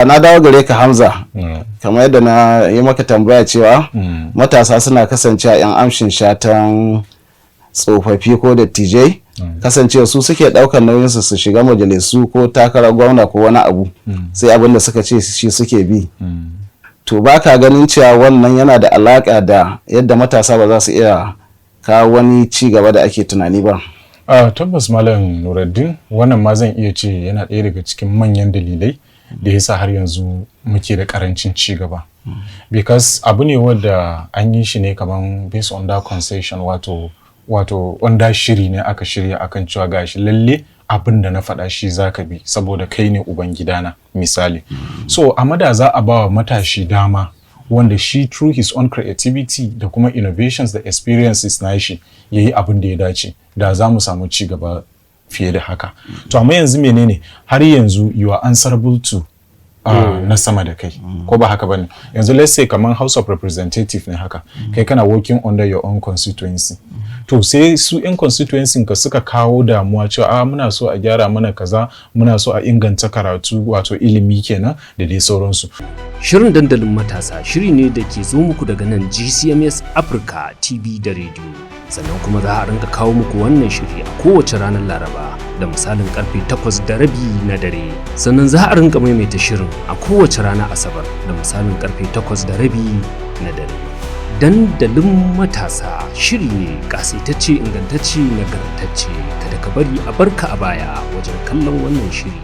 Na dawo gare ka Hamza, kamar yadda na yi maka tambaya cewa matasa suna kasancewa 'yan amshin shatan tsofaffi ko dattijai, kasancewa su suke ɗaukar nauyinsu su shiga majalisu ko takarar gwamna ko wani abu, sai abin da suka ce shi suke bi. To ba ka ganin cewa wannan yana da alaƙa da yadda matasa ba za su iya kawo wani ci gaba da ake tunani ba? Tabbas Malam Nuruddin, wannan ma zan iya ce yana ɗaya daga cikin manyan dalilai da yasa har yanzu muke da karancin ci gaba. Because abu ne wanda an yi shi ne kaman based on that concession, wato wanda shiri ne aka shirya akan cewa gashi lalle abin da na faɗa shi zaka bi saboda kai ne uban gidana misali. So amma da za a ba wa matashi dama wanda shi through his own creativity da kuma innovations da experiences na shi yayi abin da ya dace, da za mu samu ci gaba fiye da haka. To amma yanzu menene, har yanzu you are answerable to na sama da kai, ko ba haka bane? Yanzu let's say kaman House of Representative ne haka, kai kana working under your own constituency. To sai su yan constituency ka suka kawo damuwa cewa muna so a gyara mana kaza, muna so a inganta karatu wato ilimi kenan da dai sauransu. Shirin dandalin matasa shiri ne da ke zo muku daga nan GCMS Africa TV da Radio. Sannan kuma za a rinka kawo muku wannan shiri a kowace ranar Laraba da misalin karfe 8:30 na dare. Sannan za a rinka maimaita shirin a kowace ranar Asabar da misalin karfe 8:30 na dare. Dandalin matasa shiri ne kasaitacce, ingantacce, nagartacce. Kada ka bari a barka a baya wajen kallon wannan shiri.